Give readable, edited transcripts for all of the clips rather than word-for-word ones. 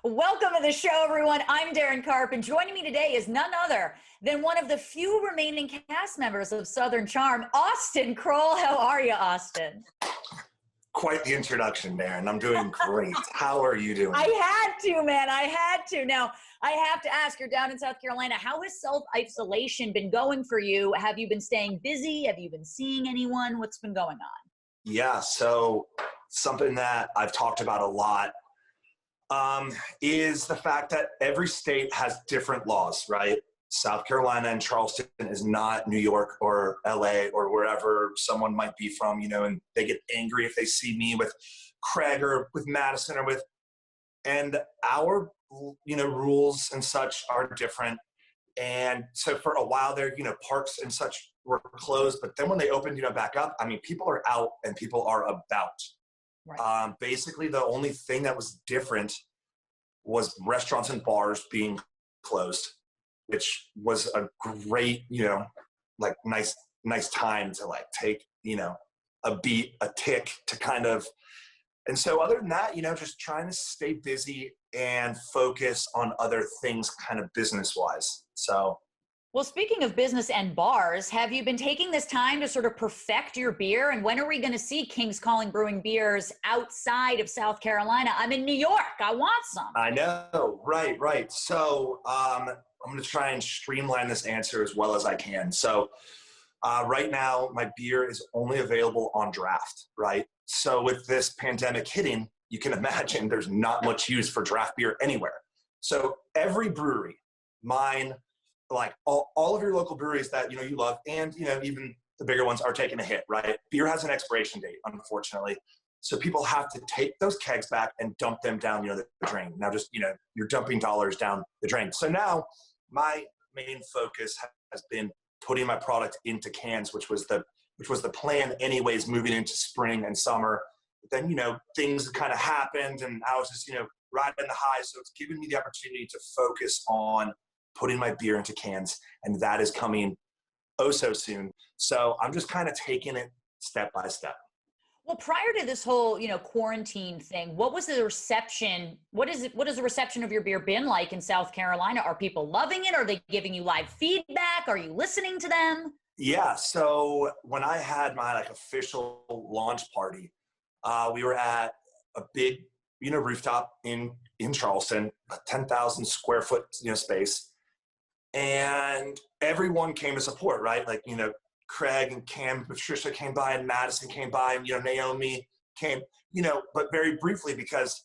Welcome to the show, everyone. I'm Darren Karp, and joining me today is none other than one of the few remaining cast members of Southern Charm, Austen Kroll. How are you, Austen? Quite the introduction, Darren. I'm doing great. How are you doing? I had to, man. I had to. Now, I have to ask, you're down in South Carolina. How has self-isolation been going for you? Have you been staying busy? Have you been seeing anyone? What's been going on? Yeah, so something that I've talked about a lot is the fact that every state has different laws, right? South Carolina and Charleston is not New York or LA or wherever someone might be from, and they get angry if they see me with Craig or with Madison and our, rules and such are different. And so for a while there, parks and such were closed, but then when they opened, back up, people are out and people are about. Right. Basically, the only thing that was different was restaurants and bars being closed, which was a great, nice time to take, a beat, a tick to kind of. And so other than that, just trying to stay busy and focus on other things kind of business-wise. So. Well, speaking of business and bars, have you been taking this time to sort of perfect your beer? And when are we going to see King's Calling Brewing beers outside of South Carolina? I'm in New York. I want some. I know. Right. So I'm going to try and streamline this answer as well as I can. So right now, my beer is only available on draft, right? So with this pandemic hitting, you can imagine there's not much use for draft beer anywhere. So every brewery, mine, all of your local breweries that, you love, and, even the bigger ones are taking a hit, right? Beer has an expiration date, unfortunately. So people have to take those kegs back and dump them down, the drain. Now just, you're dumping dollars down the drain. So now my main focus has been putting my product into cans, which was the plan anyways, moving into spring and summer. But then, things kind of happened and I was just, riding the high. So it's given me the opportunity to focus on putting my beer into cans, and that is coming oh so soon. So I'm just kind of taking it step by step. Well, prior to this whole, quarantine thing, what was the reception? What has the reception of your beer been like in South Carolina? Are people loving it? Are they giving you live feedback? Are you listening to them? Yeah. So when I had my official launch party, we were at a big, rooftop in Charleston, a 10,000 square foot, space. And everyone came to support, right? Craig and Cam and Patricia came by and Madison came by and, Naomi came, but very briefly because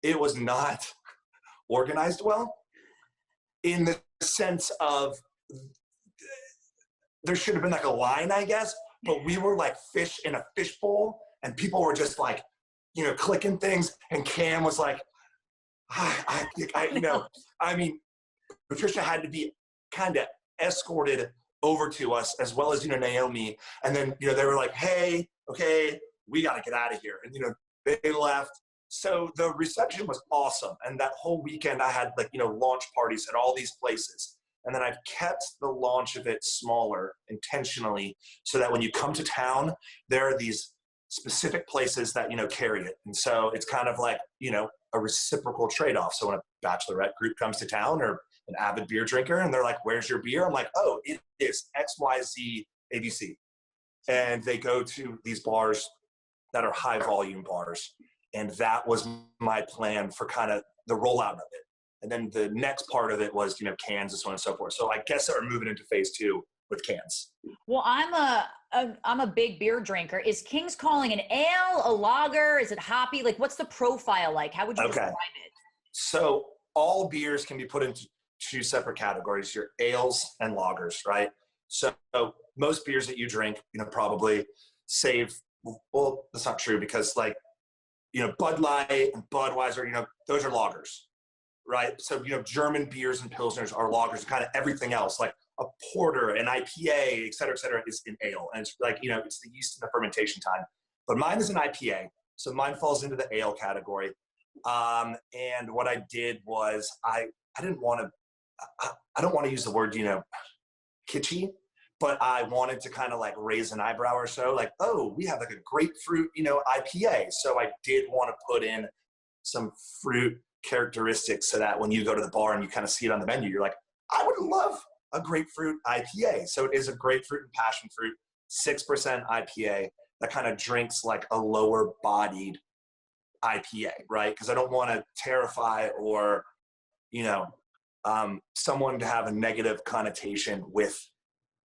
it was not organized well in the sense of there should have been a line, I guess, but we were like fish in a fishbowl and people were just clicking things. And Cam was like, Patricia had to be kind of escorted over to us as well as, Naomi. And then, they were like, hey, okay, we got to get out of here. And, they left. So the reception was awesome. And that whole weekend I had launch parties at all these places. And then I've kept the launch of it smaller intentionally so that when you come to town, there are these specific places that, carry it. And so it's kind of a reciprocal trade-off. So when a bachelorette group comes to town or an avid beer drinker and they're like, where's your beer? I'm like, oh, it is XYZ ABC. And they go to these bars that are high volume bars. And that was my plan for kind of the rollout of it. And then the next part of it was, cans and so on and so forth. So I guess we're moving into phase 2 with cans. Well, I'm a big beer drinker. Is King's Calling an ale, a lager? Is it hoppy? What's the profile like? How would you describe it? So all beers can be put into 2 separate categories, your ales and lagers, right? So most beers that you drink, probably save, well, that's not true because Bud Light and Budweiser, those are lagers, right? So, German beers and Pilsners are lagers, kind of everything else, like a porter, an IPA, et cetera, is an ale. And it's it's the yeast and the fermentation time. But mine is an IPA. So mine falls into the ale category. And what I did was I don't want to use the word, kitschy, but I wanted to kind of raise an eyebrow or so, oh, we have a grapefruit, IPA. So I did want to put in some fruit characteristics so that when you go to the bar and you kind of see it on the menu, you're like, I would love a grapefruit IPA. So it is a grapefruit and passion fruit, 6% IPA that kind of drinks like a lower bodied IPA, right? Because I don't want to terrify or, someone to have a negative connotation with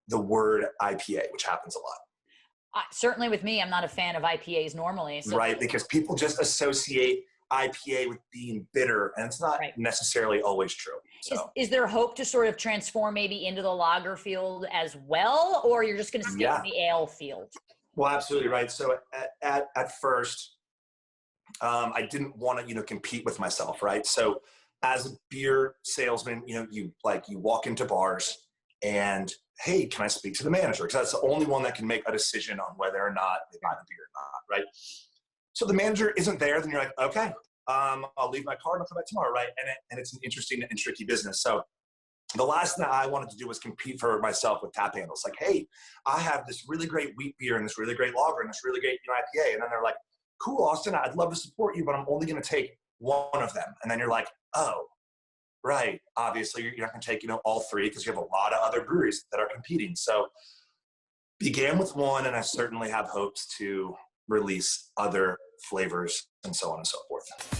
the word IPA, which happens a lot. Certainly with me, I'm not a fan of IPAs normally. So. Right, because people just associate IPA with being bitter, and it's not necessarily always true. So. Is there hope to sort of transform maybe into the lager field as well, or you're just going to stay in the ale field? Well, absolutely right. So at first, I didn't want to, compete with myself, right? So as a beer salesman, you walk into bars and, hey, can I speak to the manager? Because that's the only one that can make a decision on whether or not they buy the beer or not, right? So the manager isn't there, then you're like, okay, I'll leave my card and I'll come back tomorrow, right? And it's an interesting and tricky business. So the last thing I wanted to do was compete for myself with tap handles. Like, hey, I have this really great wheat beer and this really great lager and this really great IPA. And then they're like, cool, Austin, I'd love to support you, but I'm only going to take one of them. And then you're like, oh, right. Obviously, you're not going to take, all three because you have a lot of other breweries that are competing. So began with one, and I certainly have hopes to release other flavors and so on and so forth.